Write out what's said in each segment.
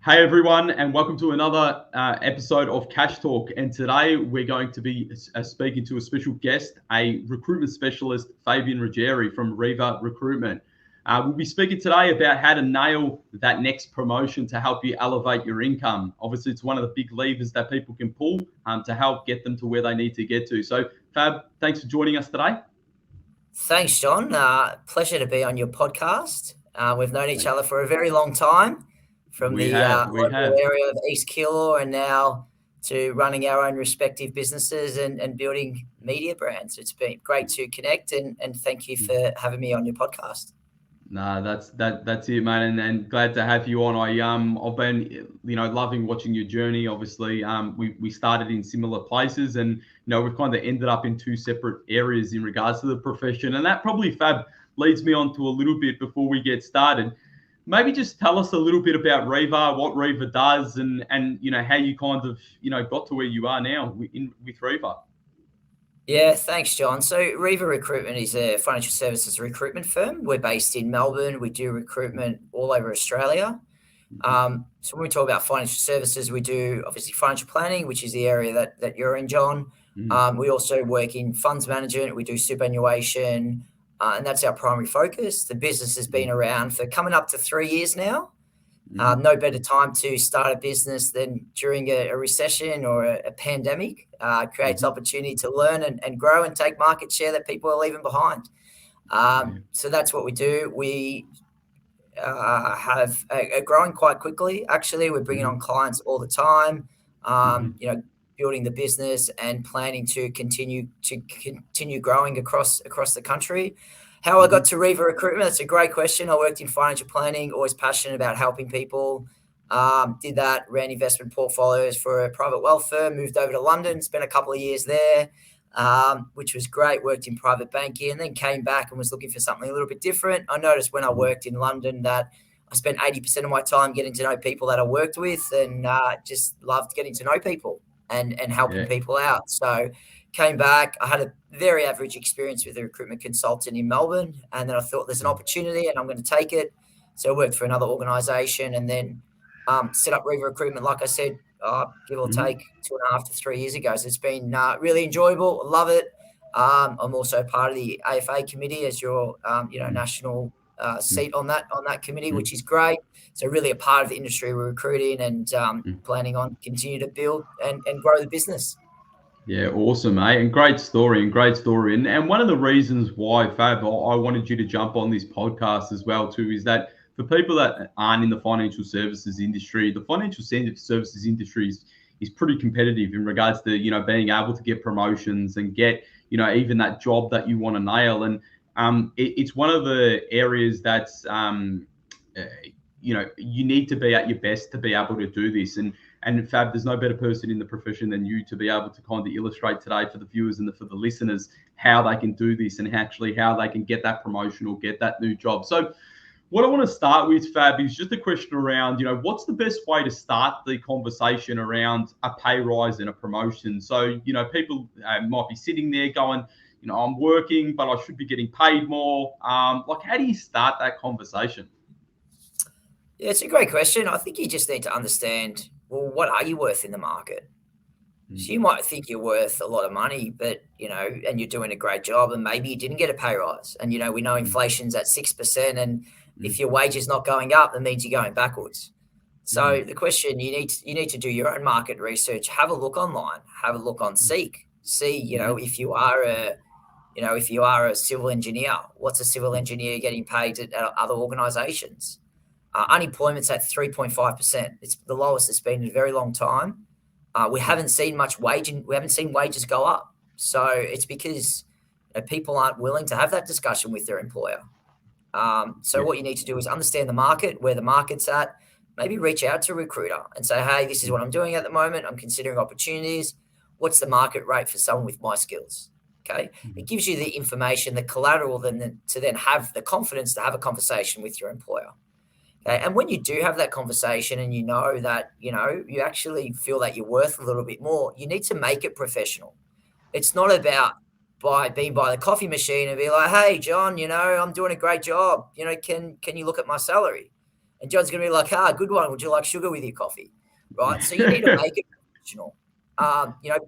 Hey everyone, and welcome to another episode of CashTalk. And today we're going to be speaking to a special guest, a recruitment specialist, Fabian Ruggieri from Riva Recruitment. We'll be speaking today about how to nail that next promotion to help you elevate your income. Obviously, it's one of the big levers that people can pull to help get them to where they need to get to. So, Fab, thanks for joining us today. Thanks, John. Pleasure to be on your podcast. We've known each other for a very long time, from We the have. local area of East Killor and now to running our own respective businesses and building media brands. It's been great to connect, and thank you for having me on your podcast. No, that's it, man, and glad to have you on. I've been loving watching your journey. Obviously, we started in similar places, and we've kind of ended up in two separate areas in regards to the profession, and that probably, Fab, leads me on to a little bit before we get started. Maybe just tell us a little bit about Riva, what Riva does, and how you kind of got to where you are now with Riva. Yeah, thanks, John. So Riva Recruitment is a financial services recruitment firm. We're based in Melbourne. We do recruitment all over Australia. So when we talk about financial services, we do obviously financial planning, which is the area that you're in, John. We also work in funds management. We do superannuation, and that's our primary focus. The business has been around for coming up to 3 years now. No better time to start a business than during a recession or a pandemic. Creates opportunity to learn and grow and take market share that people are leaving behind. So that's what we do. We have are growing quite quickly. Actually, we're bringing on clients all the time. Building the business and planning to continue growing across the country. How I got to Riva Recruitment, that's a great question. I worked in financial planning, always passionate about helping people. Did that, ran investment portfolios for a private wealth firm, moved over to London, spent a couple of years there, which was great, worked in private banking, and then came back and was looking for something a little bit different. I noticed when I worked in London that I spent 80% of my time getting to know people that I worked with, and just loved getting to know people and helping people out. So came back. I had a very average experience with a recruitment consultant in Melbourne, and then I thought there's an opportunity and I'm going to take it. So I worked for another organisation and then set up Riva Recruitment, like I said, give or take 2.5 to 3 years ago. So it's been really enjoyable. I love it. I'm also part of the AFA committee as your national seat on that committee, which is great. So really a part of the industry we're recruiting and planning on continue to build and grow the business. Yeah, awesome, mate. And great story. And one of the reasons why, Fab, I wanted you to jump on this podcast as well, too, is that for people that aren't in the financial services industry, the financial services industry is pretty competitive in regards to, being able to get promotions and get, even that job that you want to nail. And it's one of the areas that's, you need to be at your best to be able to do this. And Fab, there's no better person in the profession than you to be able to kind of illustrate today for the viewers and for the listeners how they can do this and actually how they can get that promotion or get that new job. So what I want to start with, Fab, is just a question around, what's the best way to start the conversation around a pay rise and a promotion? So, people might be sitting there going, I'm working, but I should be getting paid more. How do you start that conversation? Yeah, it's a great question. I think you just need to understand, well, what are you worth in the market? So you might think you're worth a lot of money, but, and you're doing a great job and maybe you didn't get a pay rise. And, we know inflation's at 6%. And if your wage is not going up, that means you're going backwards. So the question, you need to do your own market research, have a look online, have a look on Seek, see, if you are a civil engineer, what's a civil engineer getting paid at other organizations? Unemployment's at 3.5%. It's the lowest it's been in a very long time. We haven't seen wages go up. So it's because people aren't willing to have that discussion with their employer. So what you need to do is understand the market, where the market's at, maybe reach out to a recruiter and say, hey, this is what I'm doing at the moment. I'm considering opportunities. What's the market rate for someone with my skills? Okay. It gives you the information, the collateral, to then have the confidence to have a conversation with your employer. Okay. And when you do have that conversation and that, you actually feel that you're worth a little bit more, you need to make it professional. It's not about being by the coffee machine and be like, hey, John, I'm doing a great job. Can you look at my salary? And John's going to be like, good one. Would you like sugar with your coffee? Right. So you need to make it professional.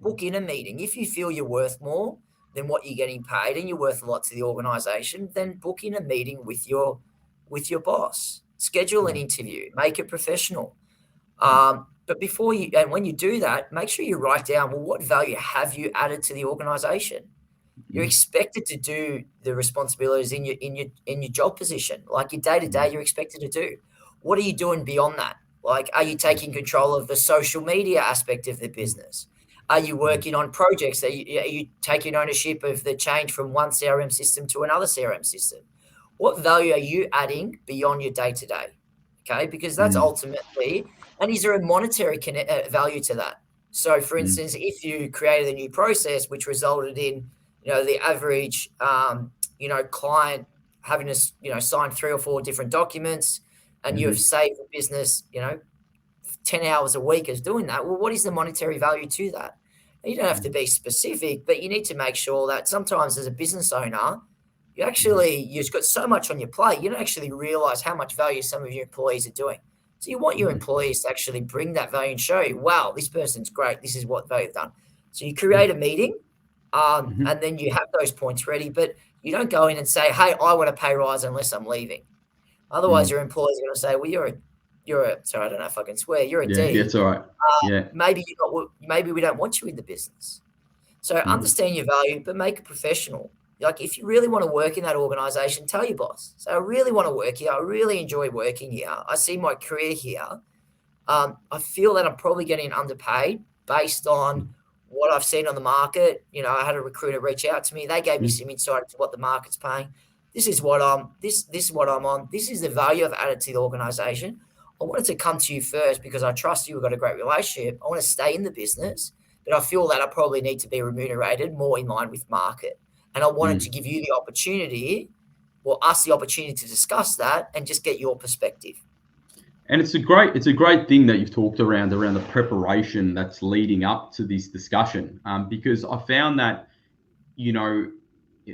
Book in a meeting. If you feel you're worth more than what you're getting paid and you're worth a lot to the organization, then book in a meeting with your boss. Schedule an interview. Make it professional. But before you, and when you do that, make sure you write down, well, what value have you added to the organization? You're expected to do the responsibilities in your job position, like your day to day. You're expected to do. What are you doing beyond that? Like, are you taking control of the social media aspect of the business? Are you working on projects? Are you taking ownership of the change from one CRM system to another CRM system? What value are you adding beyond your day to day? Okay, because that's ultimately, and is there a monetary value to that? So, for instance, if you created a new process which resulted in the average, client having to, sign 3 or 4 different documents, and you have saved the business, 10 hours a week as doing that. Well, what is the monetary value to that? You don't have to be specific, but you need to make sure that sometimes as a business owner, you've got so much on your plate, you don't actually realize how much value some of your employees are doing. So you want your employees to actually bring that value and show you, wow, this person's great. This is what they've done. So you create a meeting. And then you have those points ready, but you don't go in and say, hey, I want a pay rise unless I'm leaving. Otherwise, your employees are going to say, well, you're a, sorry, I don't know if I can swear, you're a D. Yeah, it's all right. Maybe we don't want you in the business. So understand your value, but make it professional. Like, if you really want to work in that organization, tell your boss. Say, I really want to work here. I really enjoy working here. I see my career here. I feel that I'm probably getting underpaid based on what I've seen on the market. I had a recruiter reach out to me. They gave me some insight into what the market's paying. This is what I'm on. This is the value I've added to the organization. I wanted to come to you first because I trust you. We've got a great relationship. I want to stay in the business, but I feel that I probably need to be remunerated more in line with market. And I wanted to give you the opportunity, or us the opportunity, to discuss that and just get your perspective. And it's a great thing that you've talked around the preparation that's leading up to this discussion, because I found that,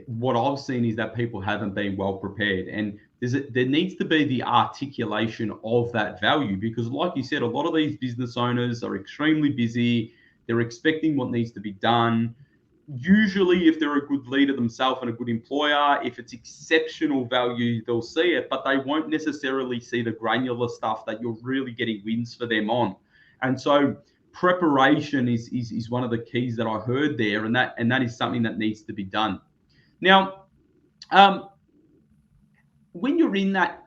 what I've seen is that people haven't been well prepared, and there needs to be the articulation of that value, because like you said, a lot of these business owners are extremely busy. They're expecting what needs to be done. Usually, if they're a good leader themselves and a good employer, if it's exceptional value, they'll see it, but they won't necessarily see the granular stuff that you're really getting wins for them on. And so preparation is one of the keys that I heard there, and that is something that needs to be done. Now, when you're in that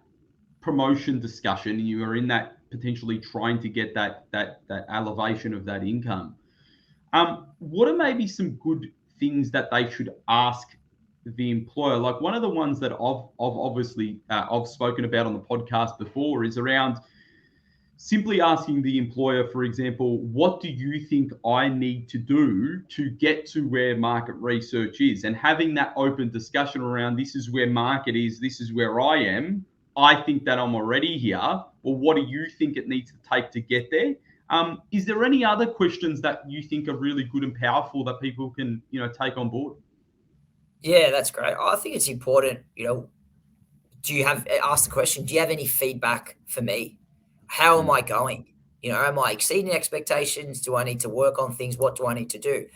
promotion discussion and you are in that potentially trying to get that elevation of that income, what are maybe some good things that they should ask the employer? Like, one of the ones that I've spoken about on the podcast before is around simply asking the employer, for example, what do you think I need to do to get to where market research is? And having that open discussion around, this is where market is, this is where I am. I think that I'm already here. Well, what do you think it needs to take to get there? Is there any other questions that you think are really good and powerful that people can, take on board? Yeah, that's great. I think it's important, ask the question, do you have any feedback for me? How am I going? Am I exceeding expectations? Do I need to work on things? What do I need to do?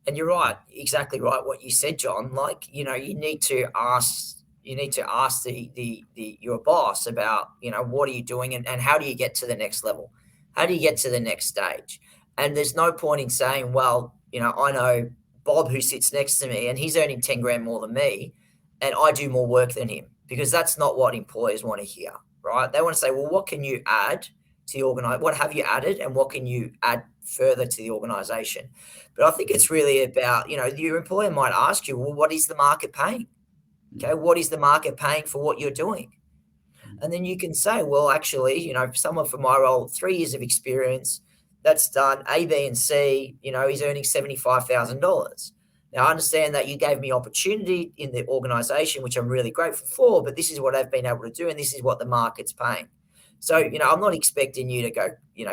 And you're right, exactly right what you said, John. Like, you need to ask your boss about, what are you doing and how do you get to the next level? How do you get to the next stage? And there's no point in saying, well, I know Bob who sits next to me and he's earning 10 grand more than me and I do more work than him, because that's not what employers want to hear, right? They want to say, well, what can you add to the organization? What have you added and what can you add further to the organization? But I think it's really about, your employer might ask you, well, what is the market paying? Okay, what is the market paying for what you're doing? And then you can say, well, actually, someone for my role, 3 years of experience, that's done A, B, and C, he's earning $75,000. Now, I understand that you gave me opportunity in the organization, which I'm really grateful for, but this is what I've been able to do, and this is what the market's paying. So, I'm not expecting you to go,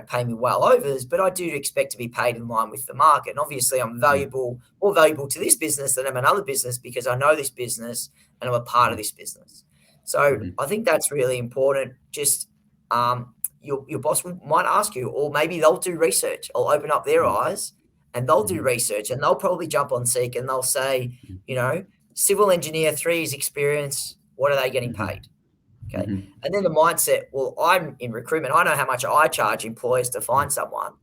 pay me well overs, but I do expect to be paid in line with the market. And obviously, I'm more valuable to this business than I'm another business because I know this business and I'm a part of this business. So I think that's really important. Just your boss might ask you, or maybe they'll do research. I'll open up their eyes and they'll do research, and they'll probably jump on Seek and they'll say, civil engineer, 3 years experience, what are they getting paid? Okay. And then the mindset, well, I'm in recruitment. I know how much I charge employers to find someone.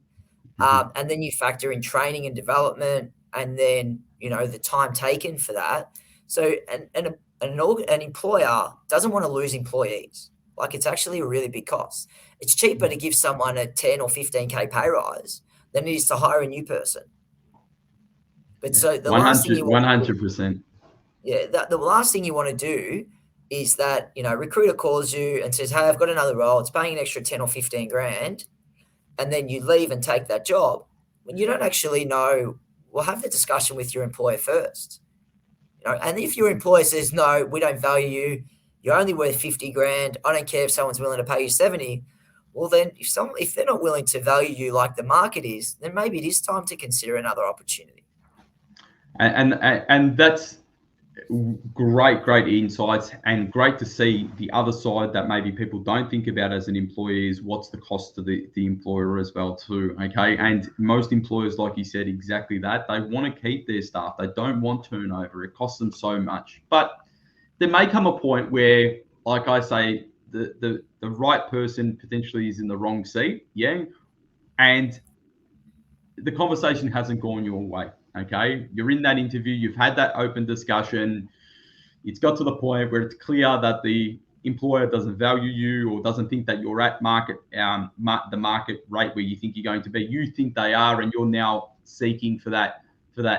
And then you factor in training and development, and then, the time taken for that. So an employer doesn't want to lose employees. Like, it's actually a really big cost. It's cheaper to give someone a 10 or 15K pay rise than it is to hire a new person. But so the last thing you want 100%. the last thing you want to do is that, recruiter calls you and says, hey, I've got another role. It's paying an extra 10 or 15 grand. And then you leave and take that job when you don't actually know. Well, have the discussion with your employer first. And if your employer says, no, we don't value you, you're only worth 50 grand, I don't care if someone's willing to pay you 70. Well, then if they're not willing to value you like the market is, then maybe it is time to consider another opportunity. And that's great insights, and great to see the other side that maybe people don't think about as an employee is what's the cost to the employer as well too. Okay. And most employers, like you said, exactly that. They want to keep their staff. They don't want turnover. It costs them so much. But there may come a point where, like I say, the right person potentially is in the wrong seat. Yeah. And the conversation hasn't gone your way. Okay, you're in that interview, you've had that open discussion. It's got to the point where it's clear that the employer doesn't value you or doesn't think that you're at market, the market rate where you think you're going to be. You think they are, and you're now seeking for that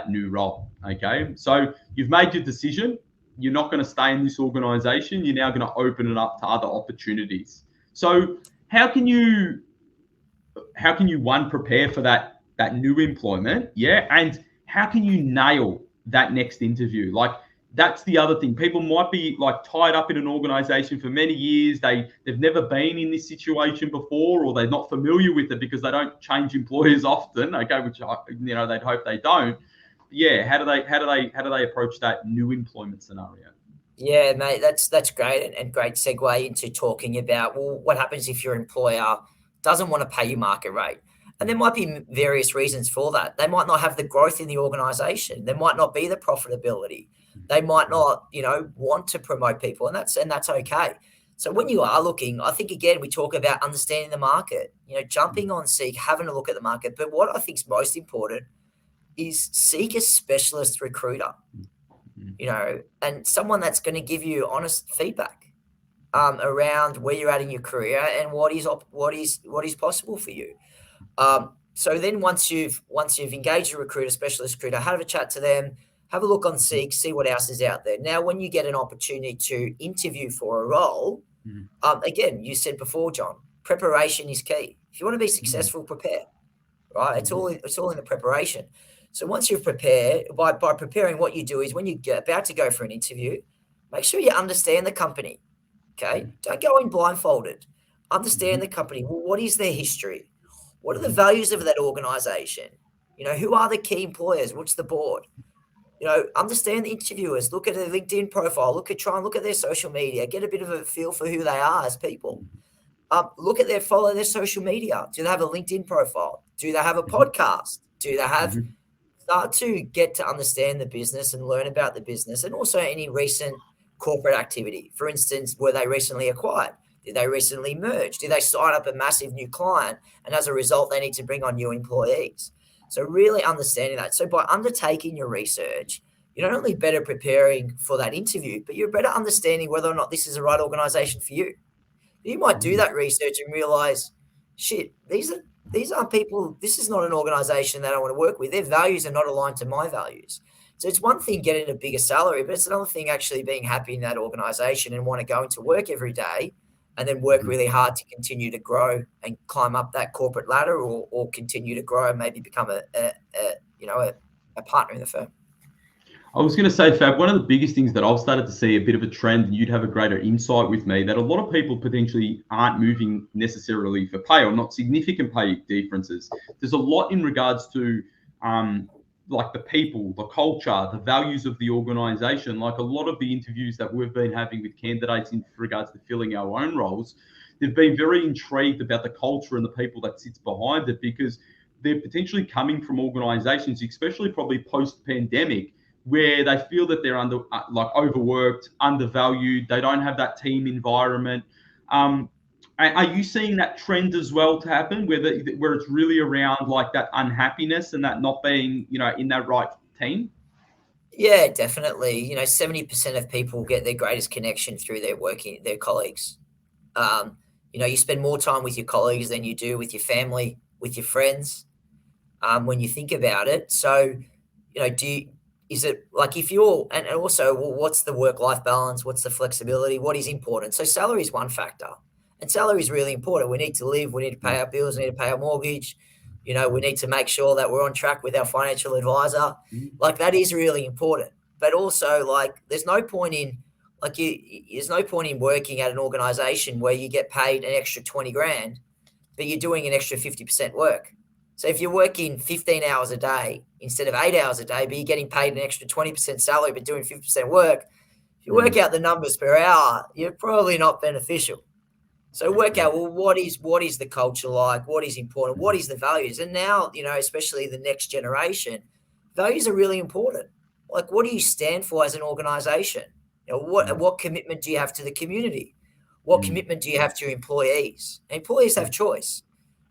new role. Okay, so you've made your decision. You're not going to stay in this organization. You're now going to open it up to other opportunities. So how can you one, prepare for that new employment? Yeah, and how can you nail that next interview? Like, that's the other thing. People might be like tied up in an organization for many years. They've never been in this situation before, or they're not familiar with it because they don't change employers often. Okay, which they'd hope they don't. Yeah, how do they approach that new employment scenario? Yeah, mate, that's great, and great segue into talking about, well, what happens if your employer doesn't want to pay you market rate? And there might be various reasons for that. They might not have the growth in the organization. There might not be the profitability. They might not, want to promote people, and that's okay. So when you are looking, I think, again, we talk about understanding the market, jumping on Seek, having a look at the market. But what I think is most important is seek a specialist recruiter, and someone that's going to give you honest feedback around where you're at in your career and what is possible for you. So then once you've engaged a recruiter, specialist recruiter, have a chat to them, have a look on Seek, see what else is out there. Now, when you get an opportunity to interview for a role, again, you said before, John, preparation is key. If you want to be successful, prepare, right? It's all in the preparation. So once you've prepared, by preparing, what you do is when you're about to go for an interview, make sure you understand the company, okay? Don't go in blindfolded. Understand the company. Well, what is their history? What are the values of that organization? Who are the key employers? What's the board? Understand the interviewers. Look at their LinkedIn profile. Try and look at their social media. Get a bit of a feel for who they are as people. Follow their social media. Do they have a LinkedIn profile? Do they have a podcast? Do they have start to get to understand the business and learn about the business, and also any recent corporate activity? For instance, were they recently acquired? Did they recently merge? Did they sign up a massive new client, and as a result, they need to bring on new employees? So really understanding that. So by undertaking your research, you're not only better preparing for that interview, but you're better understanding whether or not this is the right organization for you. You might do that research and realize, shit, these are people, this is not an organization that I want to work with. Their values are not aligned to my values. So it's one thing getting a bigger salary, but it's another thing actually being happy in that organization and want to go into work every day and then work really hard to continue to grow and climb up that corporate ladder, or continue to grow and maybe become a partner in the firm. I was going to say, Fab, one of the biggest things that I've started to see a bit of a trend, and you'd have a greater insight with me, that a lot of people potentially aren't moving necessarily for pay, or not significant pay differences. There's a lot in regards to like the people, the culture, the values of the organization. Like a lot of the interviews that we've been having with candidates in regards to filling our own roles, they've been very intrigued about the culture and the people that sits behind it, because they're potentially coming from organizations, especially probably post-pandemic, where they feel that they're overworked, undervalued. They don't have that team environment. Are you seeing that trend as well to happen, where it's really around like that unhappiness and that not being, in that right team? Yeah, definitely. 70% of people get their greatest connection through their colleagues. You spend more time with your colleagues than you do with your family, with your friends, when you think about it. So, is it like if you're, and also, well, what's the work-life balance? What's the flexibility? What is important? So salary is one factor, and salary is really important. We need to live, we need to pay our bills, we need to pay our mortgage. We need to make sure that we're on track with our financial advisor. Like, that is really important. But also, like, there's no point in working at an organization where you get paid an extra 20 grand, but you're doing an extra 50% work. So if you're working 15 hours a day instead of 8 hours a day, but you're getting paid an extra 20% salary, but doing 50% work, if you work out the numbers per hour, you're probably not beneficial. So work out, well, what is the culture like? What is important? What is the values? And now, especially the next generation, values are really important. Like, what do you stand for as an organization? What commitment do you have to the community? What commitment do you have to your employees? Employees have choice.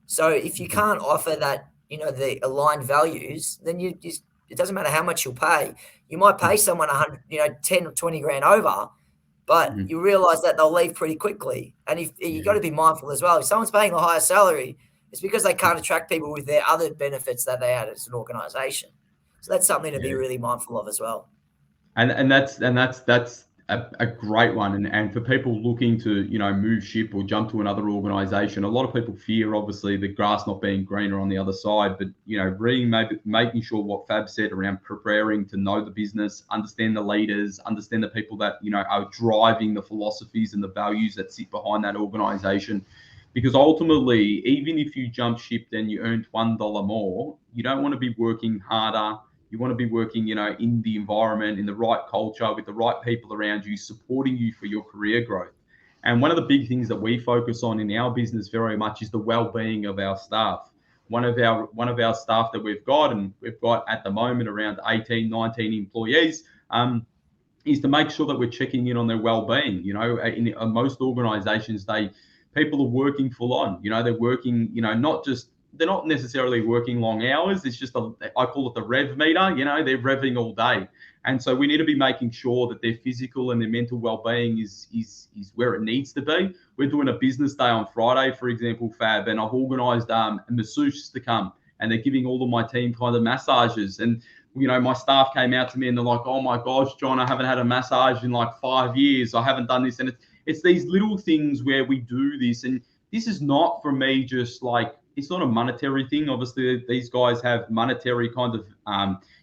So if you can't offer that, the aligned values, then it doesn't matter how much you'll pay. You might pay someone 100, 10 or 20 grand over, but you realize that they'll leave pretty quickly. And if you've got to be mindful as well, if someone's paying a higher salary, it's because they can't attract people with their other benefits that they had as an organization. So that's something to be really mindful of as well. And that's a great one. And for people looking to, move ship or jump to another organization, a lot of people fear, obviously, the grass not being greener on the other side. But, making sure what Fab said around preparing to know the business, understand the leaders, understand the people that, are driving the philosophies and the values that sit behind that organization. Because ultimately, even if you jump ship and you earned $1 more, you don't want to be working harder. You want to be working, in the environment, in the right culture, with the right people around you, supporting you for your career growth. And one of the big things that we focus on in our business very much is the well-being of our staff. One of our staff that we've got, and we've got at the moment around 18, 19 employees, is to make sure that we're checking in on their well-being. In most organizations, people are working full on. They're working, they're not necessarily working long hours. It's just I call it the rev meter. They're revving all day. And so we need to be making sure that their physical and their mental well-being is where it needs to be. We're doing a business day on Friday, for example, Fab, and I've organised a masseuse to come, and they're giving all of my team kind of massages. And, my staff came out to me and they're like, "Oh my gosh, John, I haven't had a massage in like 5 years. I haven't done this." And it's these little things where we do this. And this is not for me just like, it's not a monetary thing. Obviously, these guys have monetary kind of,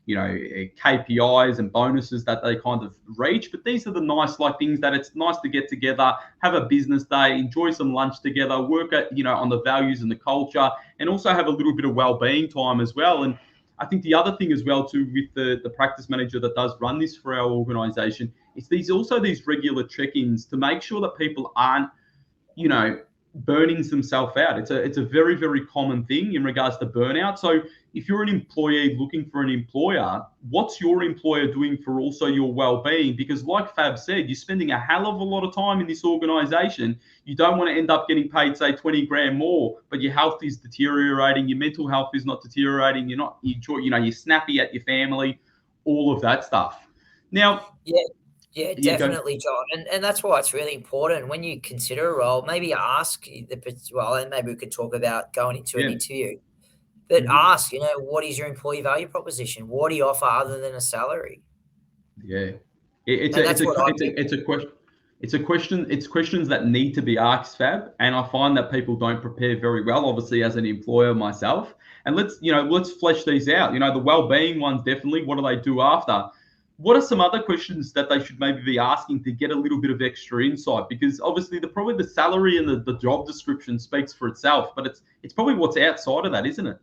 KPIs and bonuses that they kind of reach. But these are the nice things that it's nice to get together, have a business day, enjoy some lunch together, work at, on the values and the culture, and also have a little bit of well-being time as well. And I think the other thing as well too, with the practice manager that does run this for our organization, it's these regular check-ins to make sure that people aren't, burning themselves out. It's a very, very common thing in regards to burnout. So if you're an employee looking for an employer, what's your employer doing for also your well-being? Because like Fab said, you're spending a hell of a lot of time in this organization. You don't want to end up getting paid, say, 20 grand more, but your health is deteriorating. Your mental health is not deteriorating. You're snappy at your family, all of that stuff. Now, yeah, definitely, John. And that's why it's really important when you consider a role, maybe ask, and maybe we could talk about going into an interview, but ask, what is your employee value proposition? What do you offer other than a salary? Yeah. It's a question. It's questions that need to be asked, Fab. And I find that people don't prepare very well, obviously, as an employer myself. And let's flesh these out. The well-being ones, definitely. What do they do after? What are some other questions that they should maybe be asking to get a little bit of extra insight? Because obviously probably the salary and the job description speaks for itself, but it's probably what's outside of that, isn't it?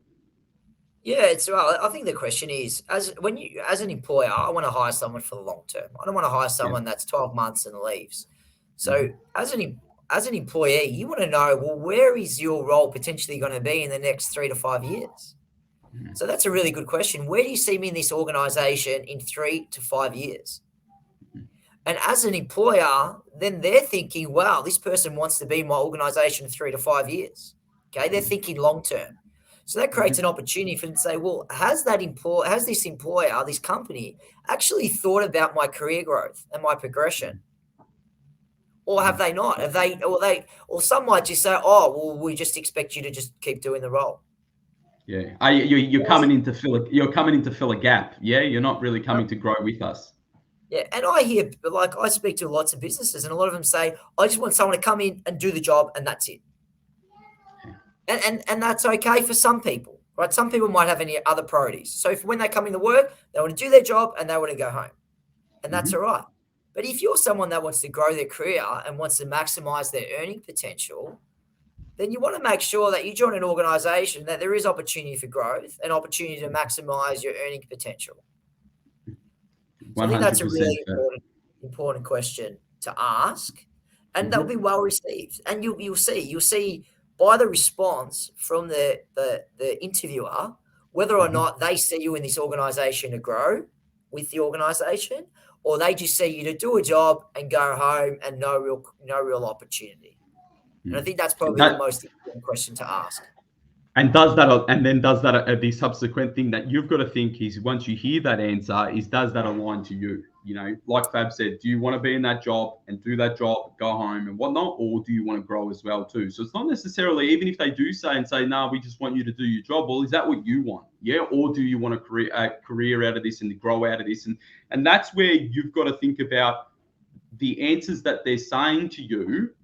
Yeah, I think the question is, as an employer, I want to hire someone for the long term. I don't want to hire someone that's 12 months and leaves. So as an employee, you want to know, well, where is your role potentially going to be in the next 3 to 5 years? So that's a really good question. Where do you see me in this organization in 3 to 5 years? And as an employer, then they're thinking, wow, this person wants to be in my organization in 3 to 5 years. Okay, they're thinking long term. So that creates an opportunity for them to say, well, has this employer, this company, actually thought about my career growth and my progression? Or have they not? Or some might just say, oh, well, we just expect you to just keep doing the role. Yeah, you're coming in to fill a gap. Yeah, you're not really coming to grow with us. Yeah, and I speak to lots of businesses, and a lot of them say, I just want someone to come in and do the job, and that's it. And that's okay for some people, right? Some people might have any other priorities. So when they come into work, they want to do their job and they want to go home, and that's all right. But if you're someone that wants to grow their career and wants to maximize their earning potential, then you want to make sure that you join an organization that there is opportunity for growth and opportunity to maximize your earning potential. So I think that's a really important question to ask, and they'll be well received. And you'll see by the response from the interviewer whether or not they see you in this organization to grow with the organization, or they just see you to do a job and go home and no real opportunity. And I think that's probably the most important question to ask. And the subsequent thing that you've got to think is, once you hear that answer, is does that align to you? You know, like Fab said, do you want to be in that job and do that job, go home and whatnot, or do you want to grow as well too? So it's not necessarily, even if they do say, no, we just want you to do your job. Well, is that what you want? Yeah, or do you want a career out of this and grow out of this? And that's where you've got to think about the answers that they're saying to you.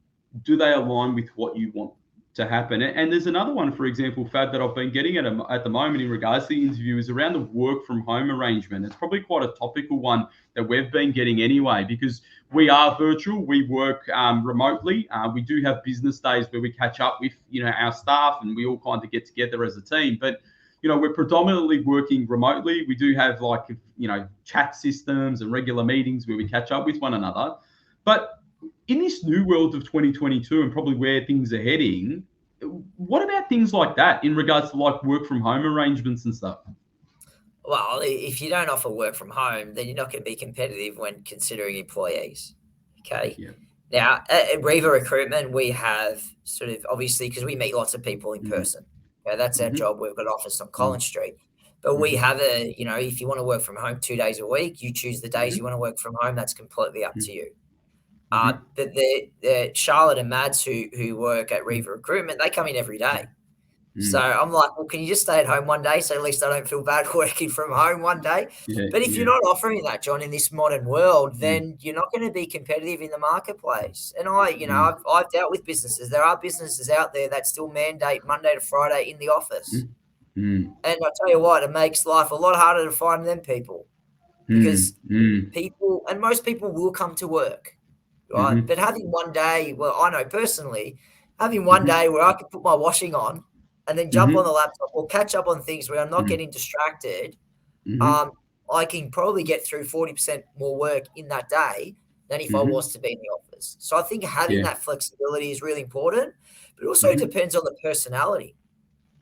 Do they align with what you want to happen? And there's another one, for example, Fab, that I've been getting at the moment in regards to the interview is around the work from home arrangement. It's probably quite a topical one that we've been getting anyway, because we are virtual, we work remotely. We do have business days where we catch up with, our staff, and we all kind of get together as a team. But, we're predominantly working remotely. We do have chat systems and regular meetings where we catch up with one another. But in this new world of 2022 and probably where things are heading, what about things like that in regards to like work from home arrangements and stuff? Well, if you don't offer work from home, then you're not going to be competitive when considering employees. Okay. Yeah. Now, at Riva Recruitment, we have sort of, obviously, because we meet lots of people in person. Okay, that's our job. We've got an office on Collins Street. But we have if you want to work from home 2 days a week, you choose the days you want to work from home. That's completely up to you. But the Charlotte and Mads who work at Riva Recruitment, they come in every day. So I'm like, well, can you just stay at home one day so at least I don't feel bad working from home one day? But if you're not offering that, John, in this modern world, then you're not going to be competitive in the marketplace. And I've dealt with businesses. There are businesses out there that still mandate Monday to Friday in the office. And I tell you what, it makes life a lot harder to find them people, because most people will come to work. Right. But having one day, well, I know personally, having one day where I can put my washing on and then jump on the laptop or catch up on things where I'm not getting distracted, I can probably get through 40% more work in that day than if I was to be in the office. So I think having that flexibility is really important, but it also depends on the personality.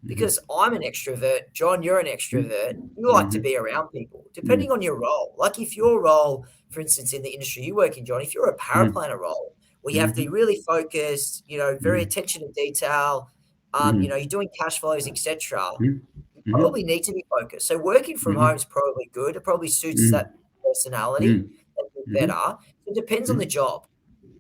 Because I'm an extrovert, John, you're an extrovert. You like to be around people, depending on your role. Like if your role, for instance, in the industry you work in, John, if you're a paraplaner role where you have to be really focused, very attention to detail, you're doing cash flows, etc., you probably need to be focused. So working from home is probably good. It probably suits that personality better. It depends on the job,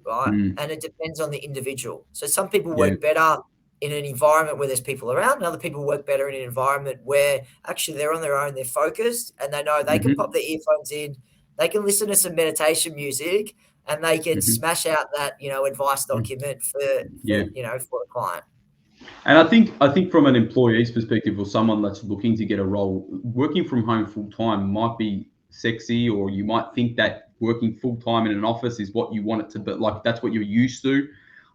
right? And it depends on the individual. So some people work better in an environment where there's people around, and other people work better in an environment where actually they're on their own, they're focused, and they know they can pop their earphones in, they can listen to some meditation music, and they can smash out that, advice document for the client. And I think from an employee's perspective, or someone that's looking to get a role, working from home full time might be sexy, or you might think that working full time in an office is what you want it to be, like that's what you're used to.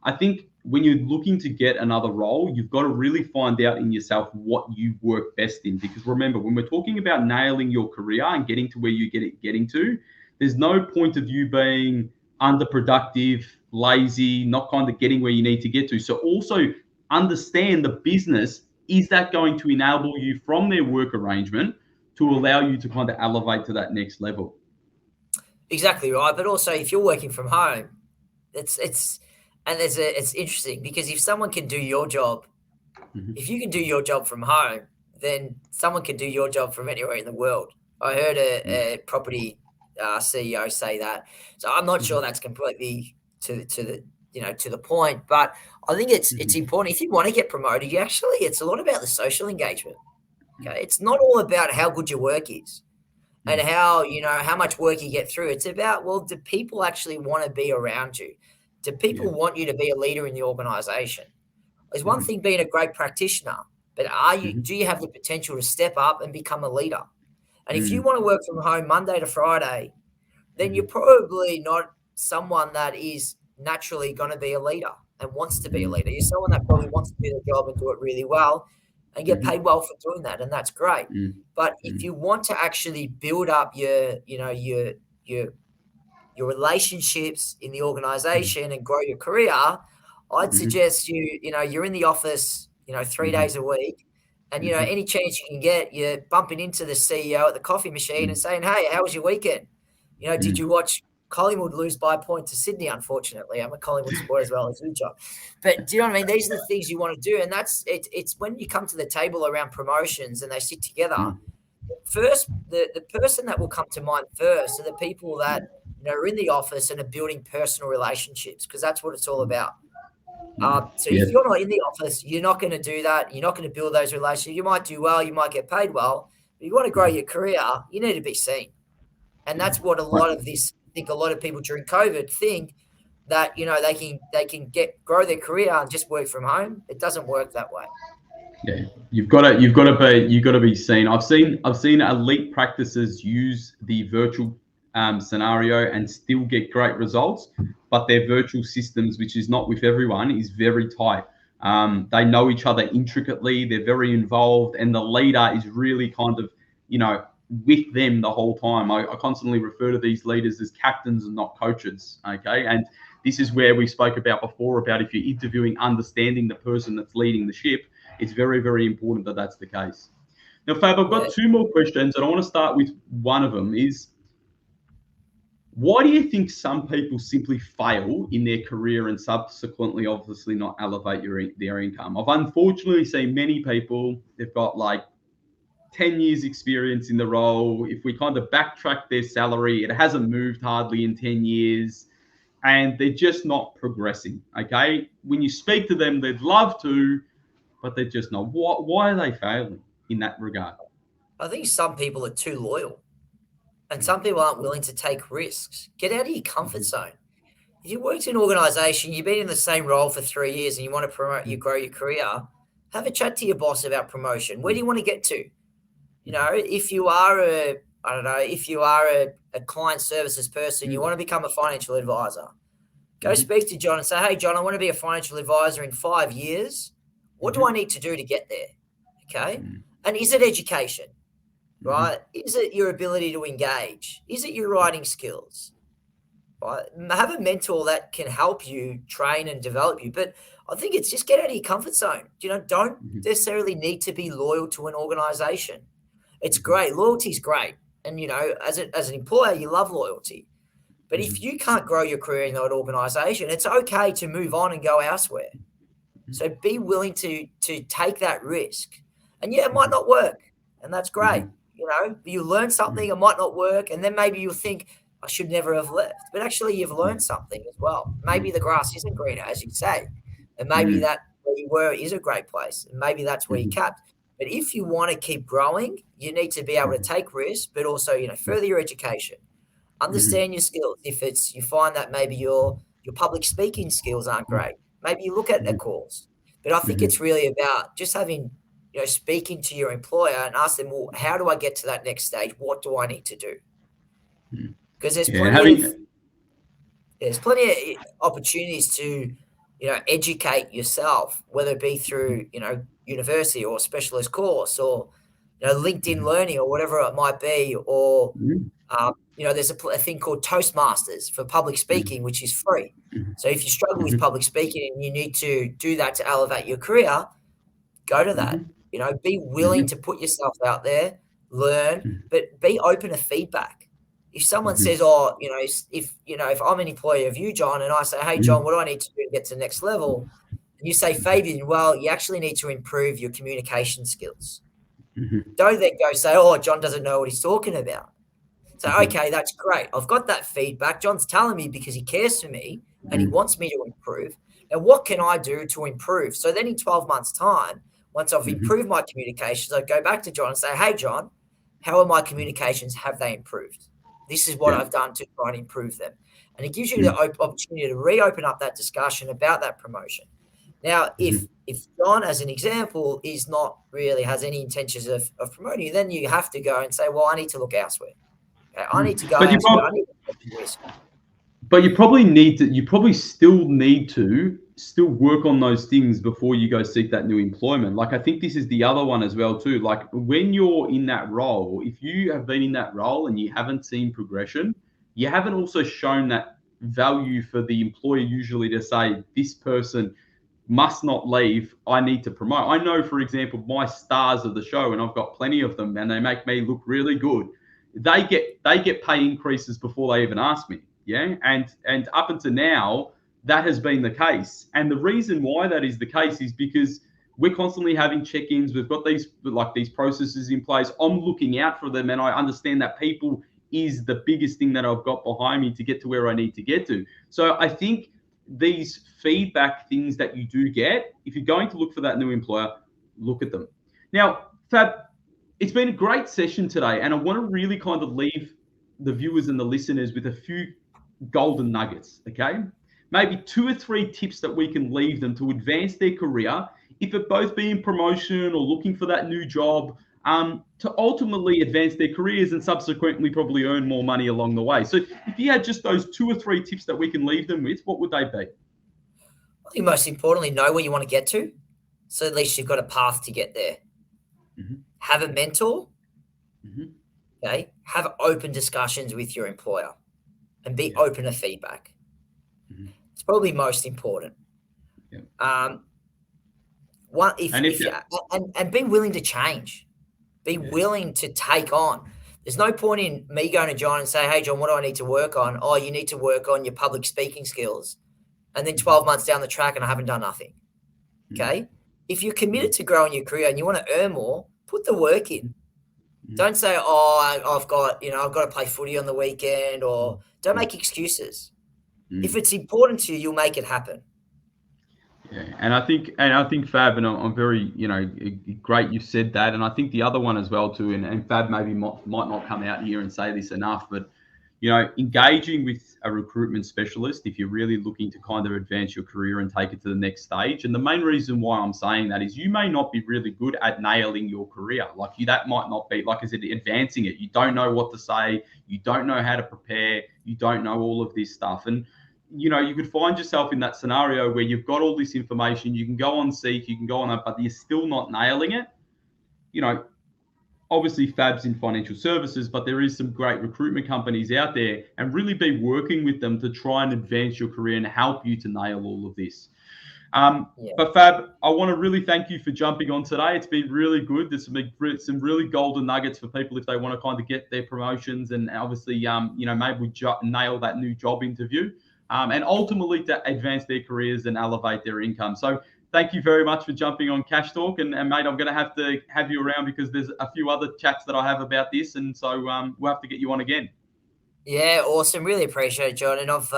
I think when you're looking to get another role, you've got to really find out in yourself what you work best in. Because remember, when we're talking about nailing your career and getting to where you getting to, there's no point of you being underproductive lazy, not kind of getting where you need to get to. So also understand the business. Is that going to enable you from their work arrangement to allow you to kind of elevate to that next level? Exactly right. But also, if you're working from home, it's interesting because if someone can do your job, if you can do your job from home, then someone can do your job from anywhere in the world. I heard a property CEO say that, so I'm not sure that's completely to the point, but I think it's important. If you want to get promoted, it's a lot about the social engagement. Okay, it's not all about how good your work is and how much work you get through. It's about, well, do people actually want to be around you? Do people want you to be a leader in the organization? There's one thing being a great practitioner, but do you have the potential to step up and become a leader? And if you want to work from home Monday to Friday, then you're probably not someone that is naturally going to be a leader and wants to be a leader. You're someone that probably wants to do the job and do it really well and get paid well for doing that, and that's great. But if you want to actually build up your relationships in the organization and grow your career, I'd suggest you're in the office, 3 days a week, and any chance you can get, you're bumping into the CEO at the coffee machine and saying, "Hey, how was your weekend? Did you watch Collingwood lose by a point to Sydney?" Unfortunately, I'm a Collingwood supporter as well as you, John. But do you know what I mean? These are the things you want to do, and that's it. It's when you come to the table around promotions and they sit together. First, the person that will come to mind first are the people that are in the office and are building personal relationships, because that's what it's all about. So if you're not in the office, you're not going to do that. You're not going to build those relationships. You might do well, you might get paid well, but if you want to grow your career, you need to be seen. And that's what I think a lot of people during COVID think, that they can grow their career and just work from home. It doesn't work that way. Yeah, you've got to be seen. I've seen elite practices use the virtual scenario and still get great results, but their virtual systems, which is not with everyone, is very tight. They know each other intricately. They're very involved, and the leader is really kind of with them the whole time. I constantly refer to these leaders as captains and not coaches. Okay, and this is where we spoke about before about if you're interviewing, understanding the person that's leading the ship. It's very, very important that that's the case. Now, Fab, I've got two more questions, and I want to start with one of them is, why do you think some people simply fail in their career and subsequently obviously not elevate their income? I've unfortunately seen many people, they've got like 10 years experience in the role. If we kind of backtrack their salary, it hasn't moved hardly in 10 years, and they're just not progressing, okay? When you speak to them, they'd love to, but they're just not. Why are they failing in that regard? I think some people are too loyal, and some people aren't willing to take risks. Get out of your comfort zone. If you worked in an organization, you've been in the same role for 3 years, and you want to grow your career, have a chat to your boss about promotion. Where do you want to get to? If you are a client services person, you want to become a financial advisor, go speak to John and say, "Hey, John, I want to be a financial advisor in 5 years. What do I need to do to get there?" Okay. And is it education, right? Is it your ability to engage? Is it your writing skills? Right? Have a mentor that can help you train and develop you. But I think it's just get out of your comfort zone. Don't necessarily need to be loyal to an organization. It's great. Loyalty is great. And, as an employer, you love loyalty. But if you can't grow your career in that organization, it's okay to move on and go elsewhere. So be willing to take that risk. And it might not work. And that's great. You learn something, it might not work. And then maybe you'll think, I should never have left. But actually, you've learned something as well. Maybe the grass isn't greener, as you say. And maybe that where you were is a great place. And maybe that's where you capped. But if you want to keep growing, you need to be able to take risks, but also, further your education. Understand your skills. If you find that maybe your public speaking skills aren't great, maybe you look at a course. But I think it's really about just having, speaking to your employer and ask them, well, how do I get to that next stage? What do I need to do? Because there's plenty of opportunities to, educate yourself, whether it be through, university or specialist course or LinkedIn Learning or whatever it might be, or there's a thing called Toastmasters for public speaking, which is free. So if you struggle with public speaking and you need to do that to elevate your career, go to that. Be willing to put yourself out there, learn, but be open to feedback. If someone says, if I'm an employee of you, John, and I say, hey, John, what do I need to do to get to the next level? And you say, Fabian, well, you actually need to improve your communication skills. Don't then go say, oh, John doesn't know what he's talking about. So, okay, that's great. I've got that feedback. John's telling me because he cares for me and he wants me to improve. And what can I do to improve? So then in 12 months' time, once I've improved my communications, I go back to John and say, hey, John, how are my communications? Have they improved? This is what I've done to try and improve them. And it gives you the opportunity to reopen up that discussion about that promotion. Now, if John, as an example, has any intentions of promoting you, then you have to go and say, well, I need to look elsewhere. Okay, I need to go elsewhere. But you probably still need to work on those things before you go seek that new employment. Like, I think this is the other one as well too. Like, when you're in that role, if you have been in that role and you haven't seen progression, you haven't also shown that value for the employer usually to say, this person must not leave, I need to promote. I know, for example, my stars of the show, and I've got plenty of them, and they make me look really good. They get pay increases before they even ask me. Yeah. And up until now, that has been the case. And the reason why that is the case is because we're constantly having check-ins. We've got these processes in place. I'm looking out for them, and I understand that people is the biggest thing that I've got behind me to get to where I need to get to. So I think these feedback things that you do get, if you're going to look for that new employer, look at them. Now, Fab, it's been a great session today, and I want to really kind of leave the viewers and the listeners with a few golden nuggets, okay? Maybe 2 or 3 tips that we can leave them to advance their career, if it both be in promotion or looking for that new job, to ultimately advance their careers and subsequently probably earn more money along the way. So if you had just those 2 or 3 tips that we can leave them with, what would they be? I think most importantly, know where you want to get to. So at least you've got a path to get there. Have a mentor. Okay. Have open discussions with your employer and be open to feedback. It's probably most important. And be willing to change. Be willing to take on. There's no point in me going to John and say, hey, John, what do I need to work on? Oh, you need to work on your public speaking skills. And then 12 months down the track and I haven't done nothing. Okay. If you're committed to growing your career and you want to earn more, put the work in. Don't say, I've got to play footy on the weekend, or don't make excuses. If it's important to you, you'll make it happen. Yeah, and I think Fab, and I'm very, great you said that. And I think the other one as well too, and Fab maybe might not come out here and say this enough, but engaging with a recruitment specialist if you're really looking to kind of advance your career and take it to the next stage. And the main reason why I'm saying that is you may not be really good at nailing your career. That might not be, like I said, advancing it. You don't know what to say. You don't know how to prepare. You don't know all of this stuff. And, you could find yourself in that scenario where you've got all this information. You can go on Seek, you can go on that, but you're still not nailing it. Obviously Fab's in financial services, but there is some great recruitment companies out there, and really be working with them to try and advance your career and help you to nail all of this. But Fab, I want to really thank you for jumping on today. It's been really good. There's some really golden nuggets for people if they want to kind of get their promotions and obviously, maybe nail that new job interview and ultimately to advance their careers and elevate their income. So thank you very much for jumping on CashTalk. And mate, I'm going to have you around because there's a few other chats that I have about this. And so we'll have to get you on again. Yeah, awesome. Really appreciate it, John. And I've,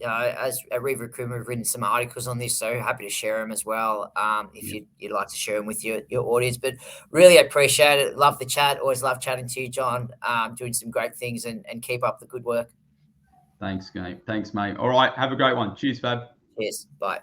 as a Riva Recruitment, we've written some articles on this, so happy to share them as well if you'd like to share them with your audience. But really appreciate it. Love the chat. Always love chatting to you, John. Doing some great things and keep up the good work. Thanks, mate. All right. Have a great one. Cheers, Fab. Cheers. Bye.